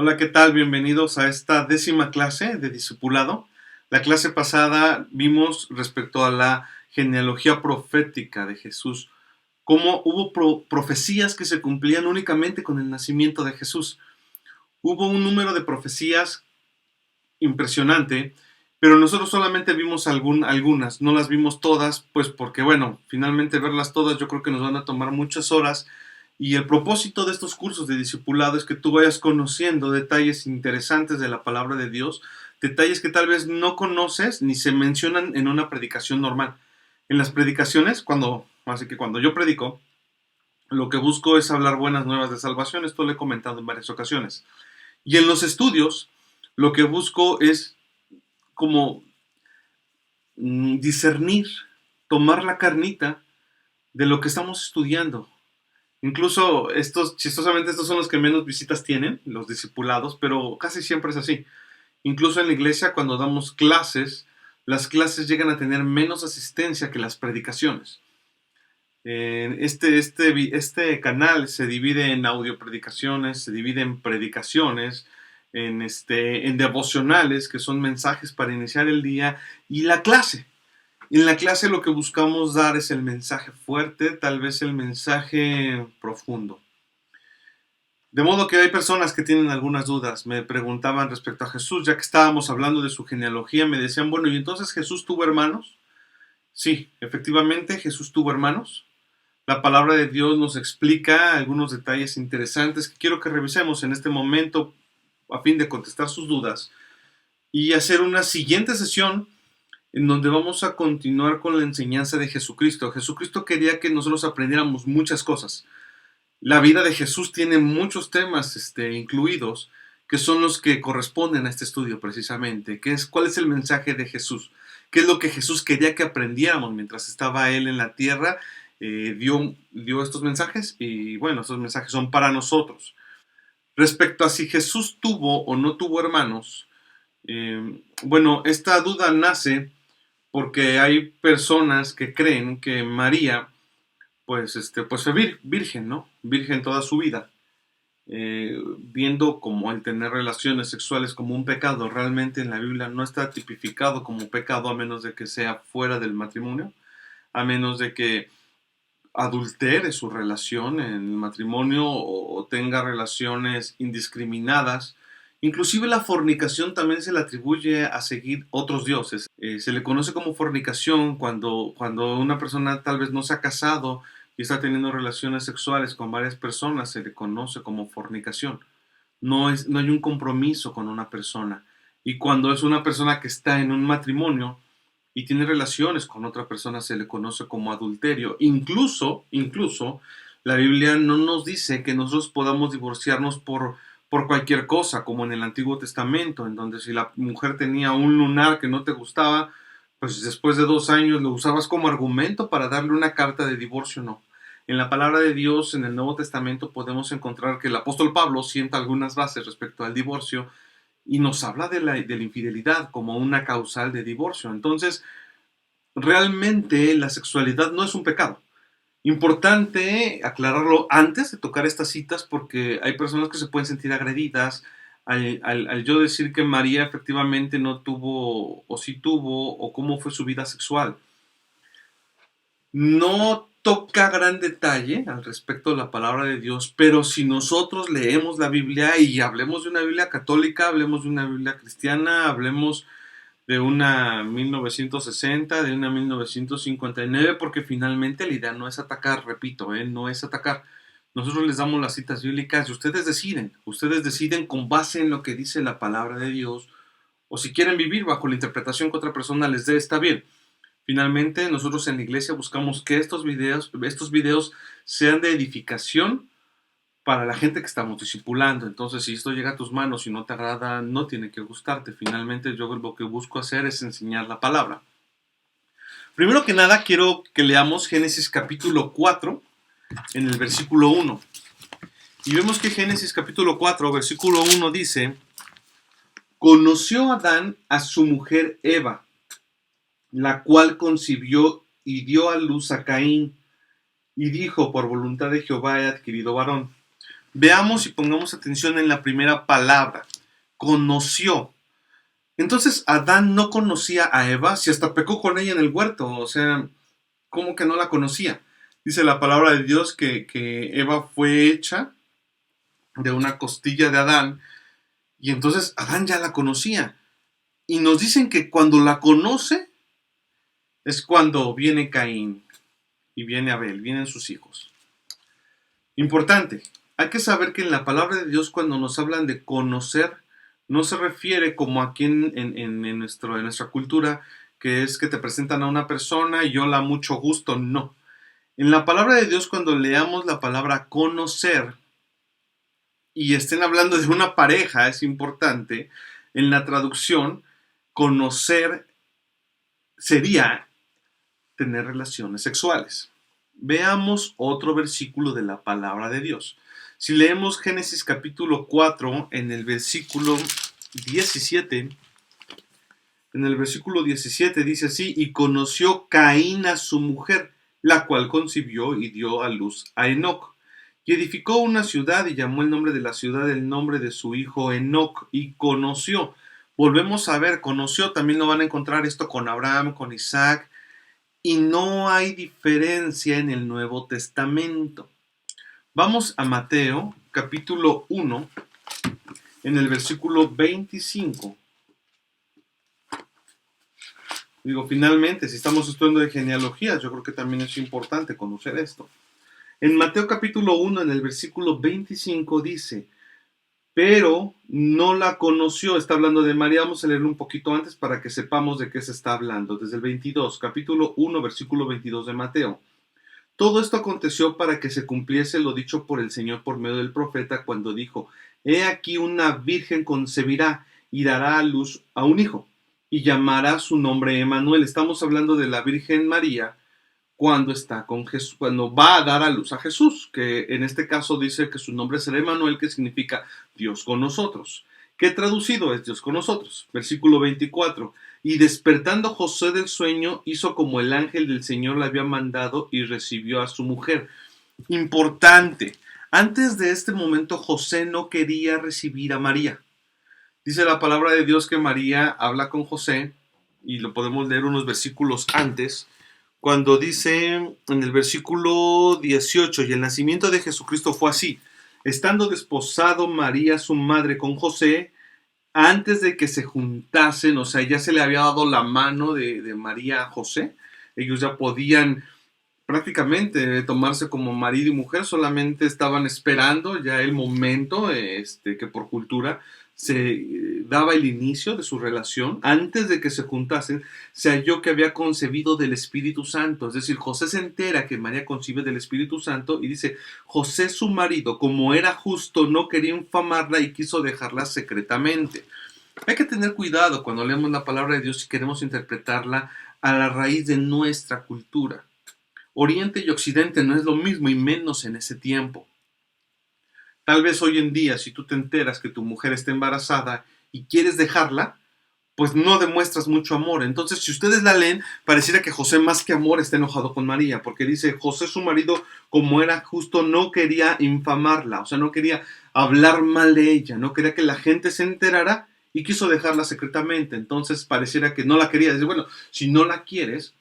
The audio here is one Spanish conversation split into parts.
Hola, ¿qué tal? Bienvenidos a esta 10ª clase de discipulado. La clase pasada vimos respecto a la genealogía profética de Jesús, cómo hubo profecías que se cumplían únicamente con el nacimiento de Jesús. Hubo un número de profecías impresionante, pero nosotros solamente vimos algunas, no las vimos todas, pues porque bueno, finalmente verlas todas yo creo que nos van a tomar muchas horas. Y el propósito de estos cursos de discipulado es que tú vayas conociendo detalles interesantes de la palabra de Dios, detalles que tal vez no conoces ni se mencionan en una predicación normal. En las predicaciones, así que cuando yo predico, lo que busco es hablar buenas nuevas de salvación. Esto lo he comentado en varias ocasiones. Y en los estudios, lo que busco es como discernir, tomar la carnita de lo que estamos estudiando. Incluso chistosamente, estos son los que menos visitas tienen, los discipulados, pero casi siempre es así. Incluso en la iglesia, cuando damos clases, las clases llegan a tener menos asistencia que las predicaciones. Este canal se divide en audio predicaciones, se divide en predicaciones, en devocionales, que son mensajes para iniciar el día, y la clase. En la clase lo que buscamos dar es el mensaje fuerte, tal vez el mensaje profundo. De modo que hay personas que tienen algunas dudas. Me preguntaban respecto a Jesús, ya que estábamos hablando de su genealogía, me decían, bueno, ¿y entonces Jesús tuvo hermanos? Sí, efectivamente, Jesús tuvo hermanos. La palabra de Dios nos explica algunos detalles interesantes que quiero que revisemos en este momento a fin de contestar sus dudas y hacer una siguiente sesión en donde vamos a continuar con la enseñanza de Jesucristo. Jesucristo quería que nosotros aprendiéramos muchas cosas. La vida de Jesús tiene muchos temas incluidos que son los que corresponden a este estudio precisamente. ¿Cuál es el mensaje de Jesús? ¿Qué es lo que Jesús quería que aprendiéramos mientras estaba Él en la tierra? Dio estos mensajes y bueno, estos mensajes son para nosotros. Respecto a si Jesús tuvo o no tuvo hermanos, bueno, esta duda nace porque hay personas que creen que María pues fue virgen, ¿no? Virgen toda su vida. Viendo como el tener relaciones sexuales como un pecado, realmente en la Biblia no está tipificado como pecado a menos de que sea fuera del matrimonio, a menos de que adultere su relación en el matrimonio o tenga relaciones indiscriminadas. Inclusive la fornicación también se le atribuye a seguir otros dioses. Se le conoce como fornicación cuando una persona tal vez no se ha casado y está teniendo relaciones sexuales con varias personas, se le conoce como fornicación. No hay un compromiso con una persona. Y cuando es una persona que está en un matrimonio y tiene relaciones con otra persona, se le conoce como adulterio. Incluso, la Biblia no nos dice que nosotros podamos divorciarnos por cualquier cosa, como en el Antiguo Testamento, en donde si la mujer tenía un lunar que no te gustaba, pues después de 2 años lo usabas como argumento para darle una carta de divorcio. No. En la palabra de Dios, en el Nuevo Testamento, podemos encontrar que el apóstol Pablo sienta algunas bases respecto al divorcio y nos habla de la infidelidad como una causal de divorcio. Entonces, realmente la sexualidad no es un pecado. Importante aclararlo antes de tocar estas citas porque hay personas que se pueden sentir agredidas al yo decir que María efectivamente no tuvo o sí tuvo o cómo fue su vida sexual. No toca gran detalle al respecto de la palabra de Dios, pero si nosotros leemos la Biblia y hablemos de una Biblia católica, hablemos de una Biblia cristiana, hablemos de una 1960, de una 1959, porque finalmente la idea no es atacar, repito, no es atacar. Nosotros les damos las citas bíblicas y ustedes deciden con base en lo que dice la palabra de Dios, o si quieren vivir bajo la interpretación que otra persona les dé, está bien. Finalmente, nosotros en la iglesia buscamos que estos videos sean de edificación para la gente que estamos discipulando. Entonces, si esto llega a tus manos y no te agrada, no tiene que gustarte. Finalmente, yo lo que busco hacer es enseñar la palabra. Primero que nada, quiero que leamos Génesis capítulo 4, en el versículo 1. Y vemos que Génesis capítulo 4, versículo 1 dice: conoció Adán a su mujer Eva, la cual concibió y dio a luz a Caín, y dijo: por voluntad de Jehová he adquirido varón. Veamos y pongamos atención en la primera palabra, conoció. Entonces Adán no conocía a Eva, si hasta pecó con ella en el huerto, o sea, ¿cómo que no la conocía? Dice la palabra de Dios que Eva fue hecha de una costilla de Adán, y entonces Adán ya la conocía. Y nos dicen que cuando la conoce es cuando viene Caín y viene Abel, vienen sus hijos. Importante, hay que saber que en la palabra de Dios cuando nos hablan de conocer, no se refiere como aquí en nuestra cultura, que es que te presentan a una persona y hola, mucho gusto, no. En la palabra de Dios cuando leamos la palabra conocer y estén hablando de una pareja, es importante, en la traducción, conocer sería tener relaciones sexuales. Veamos otro versículo de la palabra de Dios. Si leemos Génesis capítulo 4 en el versículo 17, en el versículo 17 dice así, y conoció Caín a su mujer, la cual concibió y dio a luz a Enoc. Y edificó una ciudad y llamó el nombre de la ciudad el nombre de su hijo Enoc, y conoció. Volvemos a ver, conoció, también lo van a encontrar esto con Abraham, con Isaac, y no hay diferencia en el Nuevo Testamento. Vamos a Mateo, capítulo 1, en el versículo 25. Digo, finalmente, si estamos estudiando de genealogías, yo creo que también es importante conocer esto. En Mateo capítulo 1, en el versículo 25 dice, pero no la conoció, está hablando de María, vamos a leerlo un poquito antes para que sepamos de qué se está hablando, desde el 22, capítulo 1, versículo 22 de Mateo. Todo esto aconteció para que se cumpliese lo dicho por el Señor por medio del profeta cuando dijo, he aquí una virgen concebirá y dará a luz a un hijo y llamará su nombre Emanuel. Estamos hablando de la Virgen María cuando está con Jesús, cuando va a dar a luz a Jesús, que en este caso dice que su nombre será Emanuel, que significa Dios con nosotros. ¿Qué traducido es Dios con nosotros? Versículo 24. Y despertando José del sueño, hizo como el ángel del Señor le había mandado y recibió a su mujer. Importante. Antes de este momento, José no quería recibir a María. Dice la palabra de Dios que María habla con José, y lo podemos leer unos versículos antes, cuando dice en el versículo 18, y el nacimiento de Jesucristo fue así, estando desposado María su madre con José, antes de que se juntasen, o sea, ya se le había dado la mano de María a José, ellos ya podían prácticamente tomarse como marido y mujer, solamente estaban esperando ya el momento que por cultura se daba el inicio de su relación. Antes de que se juntasen, se halló que había concebido del Espíritu Santo. Es decir, José se entera que María concibe del Espíritu Santo y dice, José su marido, como era justo, no quería infamarla y quiso dejarla secretamente. Hay que tener cuidado cuando leemos la palabra de Dios y queremos interpretarla a la raíz de nuestra cultura. Oriente y Occidente no es lo mismo y menos en ese tiempo. Tal vez hoy en día, si tú te enteras que tu mujer está embarazada y quieres dejarla, pues no demuestras mucho amor. Entonces, si ustedes la leen, pareciera que José más que amor está enojado con María, porque dice, José su marido, como era justo, no quería infamarla, o sea, no quería hablar mal de ella, no quería que la gente se enterara y quiso dejarla secretamente. Entonces, pareciera que no la quería. Dice, bueno, si no la quieres,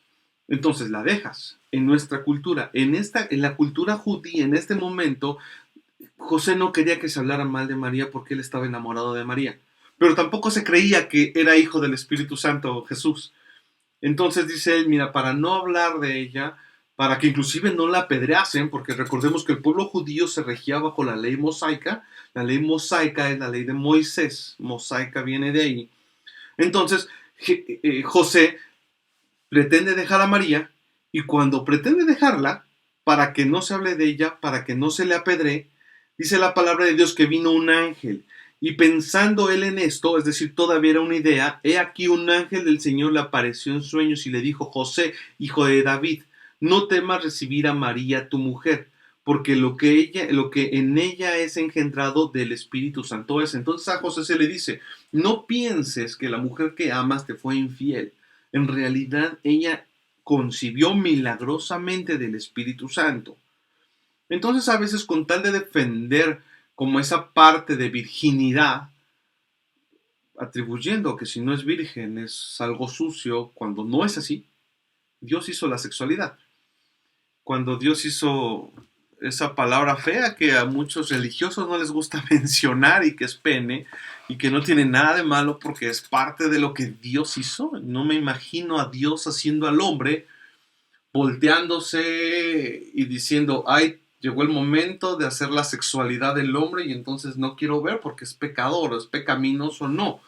entonces la dejas. En nuestra cultura, en la cultura judía, en este momento, José no quería que se hablara mal de María porque él estaba enamorado de María. Pero tampoco se creía que era hijo del Espíritu Santo Jesús. Entonces dice él, mira, para no hablar de ella, para que inclusive no la apedreasen, porque recordemos que el pueblo judío se regía bajo la ley mosaica. La ley mosaica es la ley de Moisés. Mosaica viene de ahí. Entonces, José pretende dejar a María y cuando pretende dejarla, para que no se hable de ella, para que no se le apedree, dice la palabra de Dios que vino un ángel. Y pensando él en esto, es decir, todavía era una idea, he aquí un ángel del Señor le apareció en sueños y le dijo, José, hijo de David, no temas recibir a María tu mujer, porque lo que en ella es engendrado del Espíritu Santo es. Entonces a José se le dice, no pienses que la mujer que amas te fue infiel. En realidad ella concibió milagrosamente del Espíritu Santo. Entonces a veces con tal de defender como esa parte de virginidad, atribuyendo que si no es virgen es algo sucio, cuando no es así. Dios hizo la sexualidad. Cuando Dios hizo esa palabra fea que a muchos religiosos no les gusta mencionar y que es pene y que no tiene nada de malo porque es parte de lo que Dios hizo. No me imagino a Dios haciendo al hombre volteándose y diciendo, ay, llegó el momento de hacer la sexualidad del hombre y entonces no quiero ver porque es pecador, es pecaminoso. No,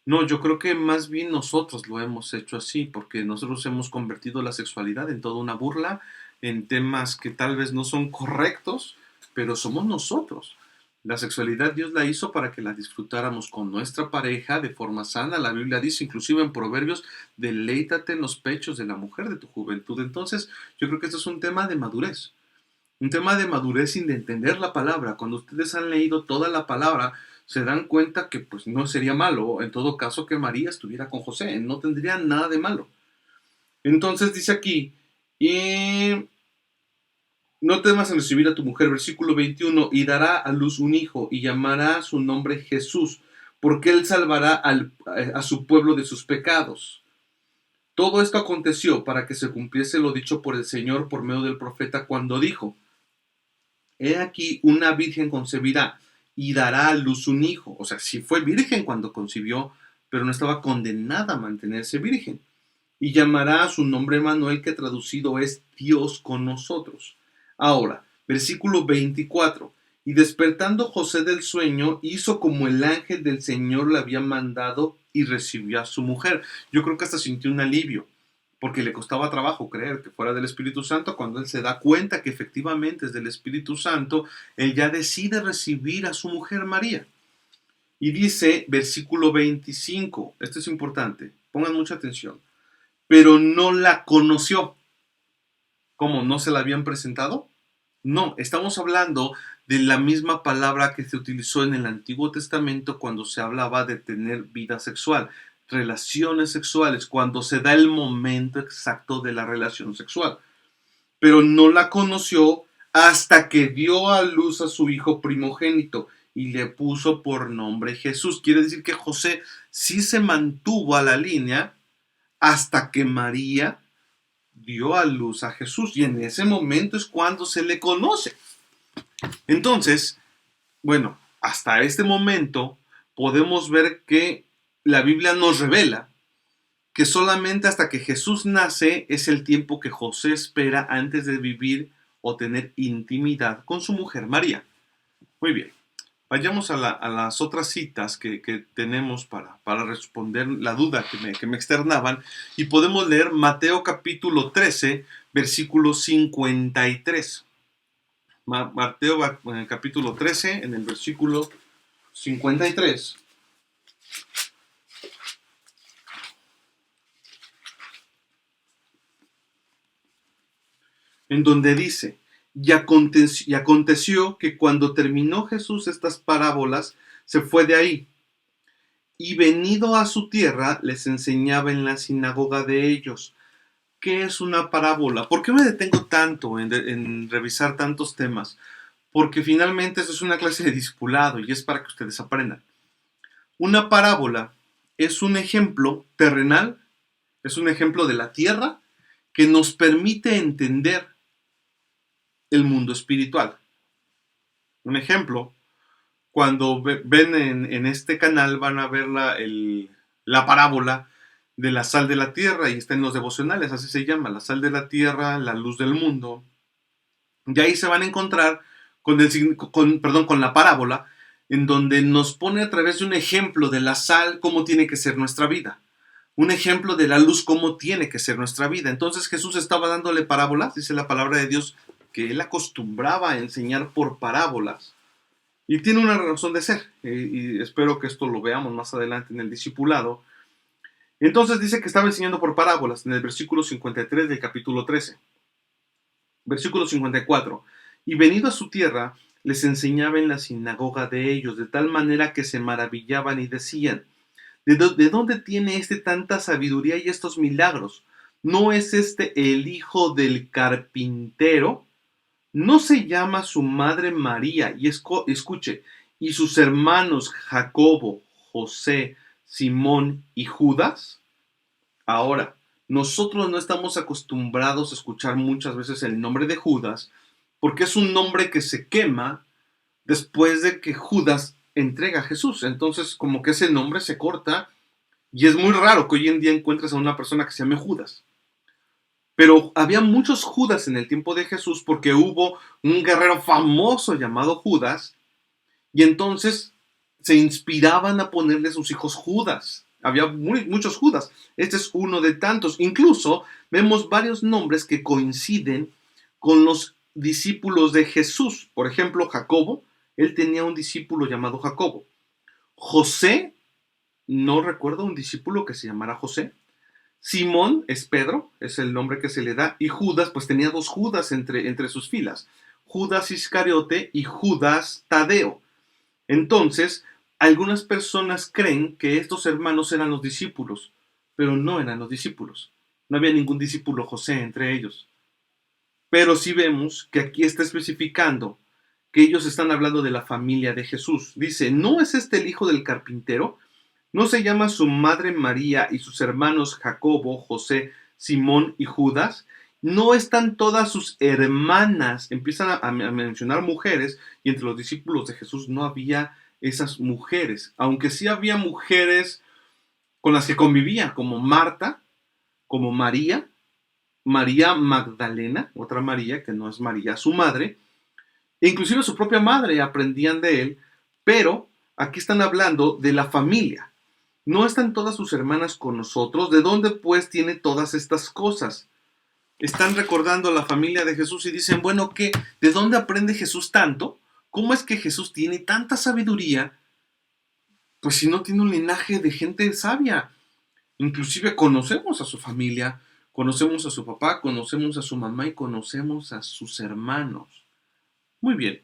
no, yo creo que más bien nosotros lo hemos hecho así, porque nosotros hemos convertido la sexualidad en toda una burla, en temas que tal vez no son correctos, pero somos nosotros. La sexualidad Dios la hizo para que la disfrutáramos con nuestra pareja de forma sana. La Biblia dice, inclusive en Proverbios, deleítate en los pechos de la mujer de tu juventud. Entonces, yo creo que esto es un tema de madurez. Un tema de madurez sin de entender la palabra. Cuando ustedes han leído toda la palabra, se dan cuenta que pues no sería malo, en todo caso, que María estuviera con José. No tendría nada de malo. Entonces dice aquí, y no temas en recibir a tu mujer, versículo 21, y dará a luz un hijo, y llamará su nombre Jesús, porque él salvará a su pueblo de sus pecados. Todo esto aconteció para que se cumpliese lo dicho por el Señor por medio del profeta cuando dijo, he aquí una virgen concebirá y dará a luz un hijo. O sea, sí fue virgen cuando concibió, pero no estaba condenada a mantenerse virgen. Y llamará a su nombre Manuel, que traducido es Dios con nosotros. Ahora, versículo 24. Y despertando José del sueño, hizo como el ángel del Señor le había mandado y recibió a su mujer. Yo creo que hasta sintió un alivio, porque le costaba trabajo creer que fuera del Espíritu Santo. Cuando él se da cuenta que efectivamente es del Espíritu Santo, él ya decide recibir a su mujer María. Y dice, versículo 25, esto es importante, pongan mucha atención, pero no la conoció. ¿Cómo? ¿No se la habían presentado? No, estamos hablando de la misma palabra que se utilizó en el Antiguo Testamento cuando se hablaba de tener vida sexual, relaciones sexuales, cuando se da el momento exacto de la relación sexual. Pero no la conoció hasta que dio a luz a su hijo primogénito y le puso por nombre Jesús. Quiere decir que José sí se mantuvo a la línea hasta que María dio a luz a Jesús, y en ese momento es cuando se le conoce. Entonces, bueno, hasta este momento podemos ver que la Biblia nos revela que solamente hasta que Jesús nace es el tiempo que José espera antes de vivir o tener intimidad con su mujer María. Muy bien, vayamos a las otras citas que tenemos para responder la duda que me externaban, y podemos leer Mateo capítulo 13, versículo 53. Mateo en el capítulo 13, en el versículo 53. En donde dice, y aconteció que cuando terminó Jesús estas parábolas, se fue de ahí, y venido a su tierra, les enseñaba en la sinagoga de ellos. ¿Qué es una parábola? ¿Por qué me detengo tanto en revisar tantos temas? Porque finalmente eso es una clase de discipulado y es para que ustedes aprendan. Una parábola es un ejemplo terrenal, es un ejemplo de la tierra que nos permite entender el mundo espiritual. Un ejemplo, cuando ven en este canal van a ver la parábola de la sal de la tierra, y está en los devocionales, así se llama, la sal de la tierra, la luz del mundo. Y ahí se van a encontrar con la parábola, en donde nos pone a través de un ejemplo de la sal cómo tiene que ser nuestra vida. Un ejemplo de la luz cómo tiene que ser nuestra vida. Entonces Jesús estaba dándole parábolas, dice la palabra de Dios, que él acostumbraba a enseñar por parábolas. Y tiene una razón de ser, y espero que esto lo veamos más adelante en el discipulado. Entonces dice que estaba enseñando por parábolas en el versículo 53 del capítulo 13. Versículo 54. Y venido a su tierra, les enseñaba en la sinagoga de ellos, de tal manera que se maravillaban y decían, ¿de dónde tiene este tanta sabiduría y estos milagros? ¿No es este el hijo del carpintero? ¿No se llama su madre María? Y escuche, y sus hermanos Jacobo, José, Simón y Judas. Ahora, nosotros no estamos acostumbrados a escuchar muchas veces el nombre de Judas porque es un nombre que se quema después de que Judas entrega a Jesús. Entonces, como que ese nombre se corta y es muy raro que hoy en día encuentres a una persona que se llame Judas. Pero había muchos Judas en el tiempo de Jesús porque hubo un guerrero famoso llamado Judas y entonces se inspiraban a ponerle a sus hijos Judas. Había muchos Judas. Este es uno de tantos. Incluso vemos varios nombres que coinciden con los discípulos de Jesús. Por ejemplo, Jacobo. Él tenía un discípulo llamado Jacobo. José, no recuerdo un discípulo que se llamara José. Simón es Pedro, es el nombre que se le da. Y Judas, pues tenía dos Judas entre sus filas. Judas Iscariote y Judas Tadeo. Entonces, algunas personas creen que estos hermanos eran los discípulos, pero no eran los discípulos. No había ningún discípulo José entre ellos. Pero sí vemos que aquí está especificando que ellos están hablando de la familia de Jesús. Dice, ¿no es este el hijo del carpintero? ¿No se llama su madre María y sus hermanos Jacobo, José, Simón y Judas? ¿No están todas sus hermanas? Empiezan a mencionar mujeres y entre los discípulos de Jesús no había esas mujeres, aunque sí había mujeres con las que convivía, como Marta, como María, María Magdalena, otra María que no es María, su madre, e inclusive su propia madre aprendían de él, pero aquí están hablando de la familia. ¿No están todas sus hermanas con nosotros? ¿De dónde pues tiene todas estas cosas? Están recordando a la familia de Jesús y dicen, bueno, ¿qué? ¿De dónde aprende Jesús tanto? ¿Cómo es que Jesús tiene tanta sabiduría? Pues si no tiene un linaje de gente sabia. Inclusive conocemos a su familia, conocemos a su papá, conocemos a su mamá y conocemos a sus hermanos. Muy bien.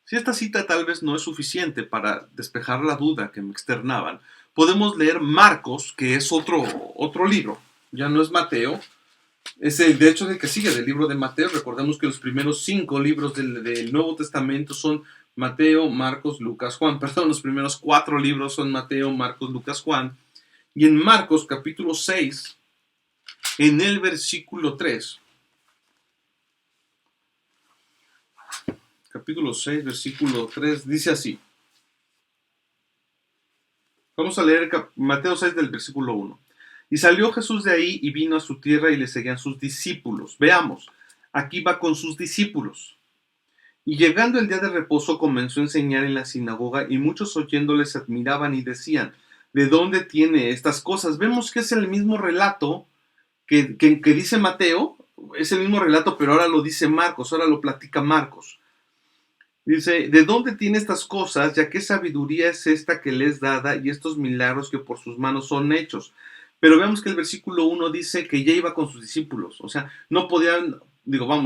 Si esta cita tal vez no es suficiente para despejar la duda que me externaban, podemos leer Marcos, que es otro libro. Ya no es Mateo. Es el, de hecho, el que sigue del libro de Mateo. Recordemos que los primeros 5 libros del Nuevo Testamento son Mateo, Marcos, Lucas, Juan. Perdón, los primeros 4 libros son Mateo, Marcos, Lucas, Juan. Y en Marcos capítulo 6, en el versículo 3, capítulo 6, versículo 3, dice así. Vamos a leer Mateo 6 del versículo 1. Y salió Jesús de ahí y vino a su tierra y le seguían sus discípulos. Veamos, aquí va con sus discípulos. Y llegando el día de reposo comenzó a enseñar en la sinagoga y muchos oyéndole se admiraban y decían, ¿de dónde tiene estas cosas? Vemos que es el mismo relato que dice Mateo, es el mismo relato, pero ahora lo dice Marcos, ahora lo platica Marcos. Dice, ¿de dónde tiene estas cosas? Ya qué sabiduría es esta que le es dada y estos milagros que por sus manos son hechos. Pero vemos que el versículo 1 dice que ya iba con sus discípulos. O sea, no podían,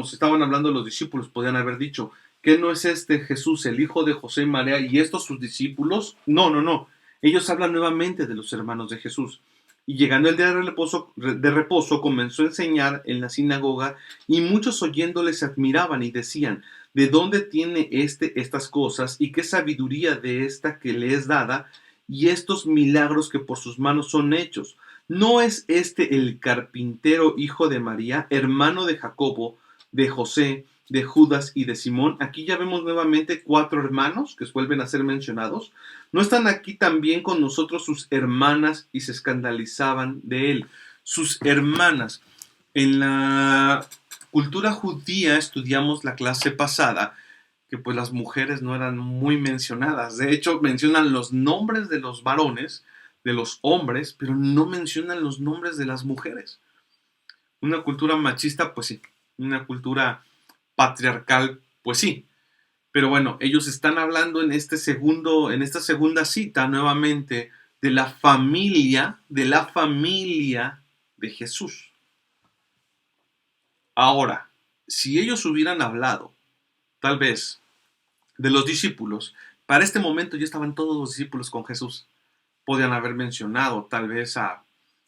estaban hablando de los discípulos, podían haber dicho, ¿qué no es este Jesús, el hijo de José y María, y estos sus discípulos? No, no, no. Ellos hablan nuevamente de los hermanos de Jesús. Y llegando el día de reposo, comenzó a enseñar en la sinagoga y muchos oyéndole se admiraban y decían, ¿de dónde tiene estas cosas y qué sabiduría de esta que le es dada y estos milagros que por sus manos son hechos? ¿No es este el carpintero hijo de María, hermano de Jacobo, de José, de Judas y de Simón? Aquí ya vemos nuevamente 4 hermanos que vuelven a ser mencionados. ¿No están aquí también con nosotros sus hermanas? Y se escandalizaban de él. Sus hermanas. En la cultura judía estudiamos la clase pasada que pues las mujeres no eran muy mencionadas. De hecho, mencionan los nombres de los varones, de los hombres, pero no mencionan los nombres de las mujeres. Una cultura machista, pues sí. Una cultura patriarcal, pues sí. Pero bueno, ellos están hablando en en esta segunda cita nuevamente de la familia de Jesús. Ahora, si ellos hubieran hablado, tal vez, de los discípulos, para este momento ya estaban todos los discípulos con Jesús. Podían haber mencionado tal vez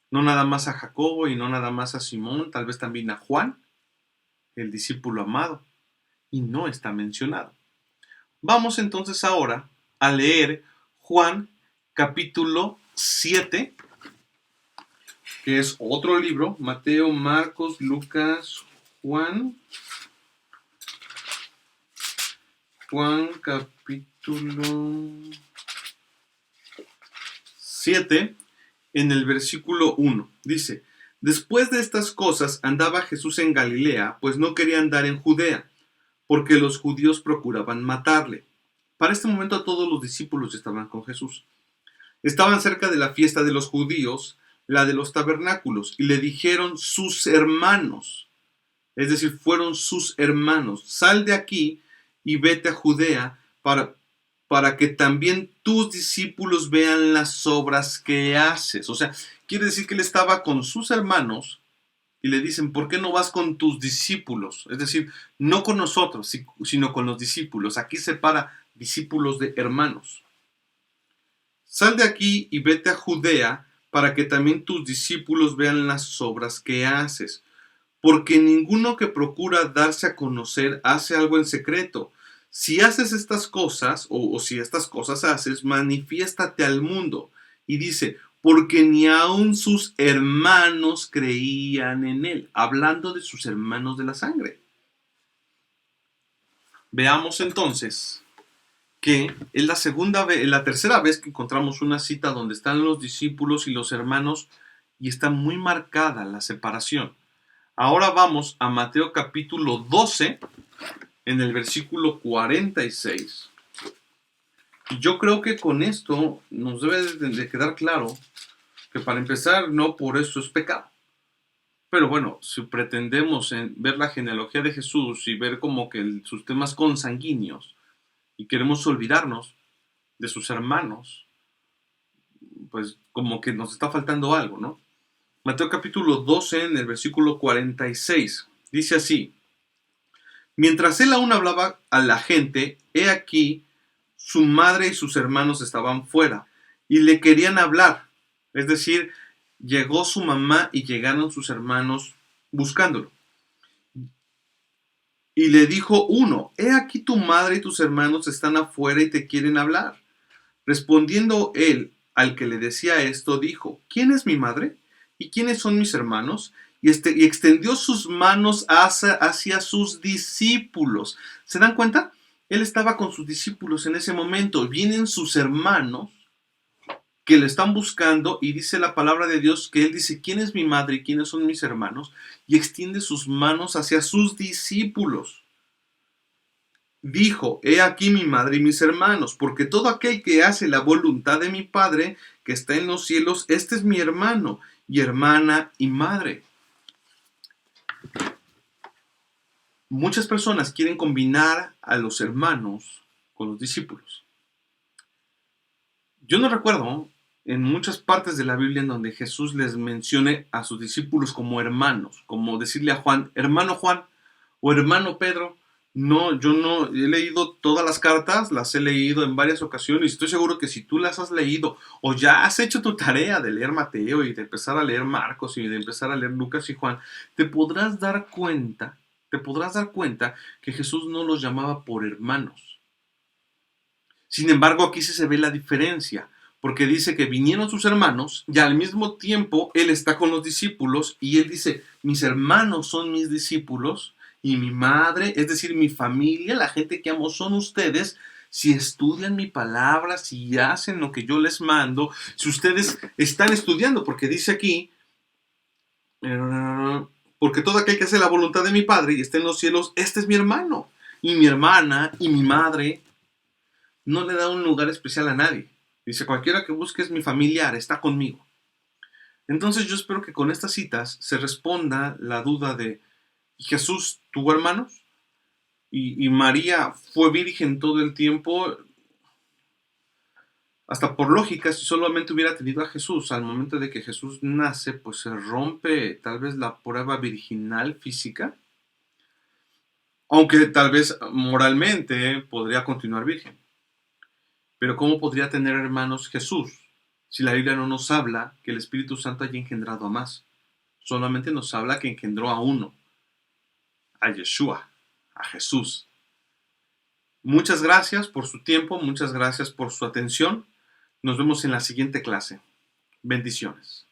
no nada más a Jacobo y no nada más a Simón, tal vez también a Juan, el discípulo amado. y no está mencionado. Vamos entonces ahora a leer Juan capítulo 7, que es otro libro, Mateo, Marcos, Lucas, Juan capítulo 7, en el versículo 1. Dice: después de estas cosas andaba Jesús en Galilea, pues no quería andar en Judea, porque los judíos procuraban matarle. Para este momento todos los discípulos estaban con Jesús. Estaban cerca de la fiesta de los judíos, la de los tabernáculos, y le dijeron sus hermanos, es decir, fueron sus hermanos: sal de aquí y vete a Judea para que también tus discípulos vean las obras que haces. O sea, quiere decir que él estaba con sus hermanos y le dicen: ¿por qué no vas con tus discípulos? Es decir, no con nosotros, sino con los discípulos. Aquí separa discípulos de hermanos. Sal de aquí y vete a Judea para que también tus discípulos vean las obras que haces. Porque ninguno que procura darse a conocer hace algo en secreto. Si haces estas cosas, o si estas cosas haces, manifiéstate al mundo. Y dice: porque ni aun sus hermanos creían en él. Hablando de sus hermanos de la sangre. Veamos entonces que es la tercera vez que encontramos una cita donde están los discípulos y los hermanos y está muy marcada la separación. Ahora vamos a Mateo capítulo 12, en el versículo 46. Y yo creo que con esto nos debe de quedar claro que, para empezar, no por eso es pecado. Pero bueno, si pretendemos ver la genealogía de Jesús y ver como que sus temas consanguíneos y queremos olvidarnos de sus hermanos, pues como que nos está faltando algo, ¿no? Mateo capítulo 12, en el versículo 46, dice así: mientras él aún hablaba a la gente, he aquí, su madre y sus hermanos estaban fuera y le querían hablar. Es decir, llegó su mamá y llegaron sus hermanos buscándolo. Y le dijo uno: he aquí tu madre y tus hermanos están afuera y te quieren hablar. Respondiendo él al que le decía esto, dijo: ¿quién es mi madre? ¿Y quiénes son mis hermanos? Y extendió sus manos hacia sus discípulos. ¿Se dan cuenta? Él estaba con sus discípulos en ese momento. Vienen sus hermanos que le están buscando y dice la palabra de Dios que él dice: ¿quién es mi madre y quiénes son mis hermanos? Y extiende sus manos hacia sus discípulos. Dijo: he aquí mi madre y mis hermanos, porque todo aquel que hace la voluntad de mi Padre que está en los cielos, este es mi hermano y hermana y madre. Muchas personas quieren combinar a los hermanos con los discípulos. Yo no recuerdo en muchas partes de la Biblia en donde Jesús les mencione a sus discípulos como hermanos, como decirle a Juan: hermano Juan o hermano Pedro. No, yo no he leído todas las cartas, las he leído en varias ocasiones y estoy seguro que si tú las has leído o ya has hecho tu tarea de leer Mateo y de empezar a leer Marcos y de empezar a leer Lucas y Juan, te podrás dar cuenta que Jesús no los llamaba por hermanos. Sin embargo, aquí sí se ve la diferencia, porque dice que vinieron sus hermanos y al mismo tiempo él está con los discípulos y él dice: mis hermanos son mis discípulos y mi madre, es decir, mi familia, la gente que amo, son ustedes. Si estudian mi palabra, si hacen lo que yo les mando, si ustedes están estudiando, porque dice aquí, porque todo aquel que hace la voluntad de mi Padre y está en los cielos, este es mi hermano y mi hermana y mi madre. No le da un lugar especial a nadie. Dice: cualquiera que busque es mi familiar, está conmigo. Entonces yo espero que con estas citas se responda la duda de: ¿Jesús tuvo hermanos? ¿Y María fue virgen todo el tiempo? Hasta por lógica, si solamente hubiera tenido a Jesús, al momento de que Jesús nace, pues se rompe tal vez la prueba virginal física. Aunque tal vez moralmente podría continuar virgen. Pero ¿cómo podría tener hermanos Jesús si la Biblia no nos habla que el Espíritu Santo haya engendrado a más? Solamente nos habla que engendró a uno, a Yeshua, a Jesús. Muchas gracias por su tiempo, muchas gracias por su atención. Nos vemos en la siguiente clase. Bendiciones.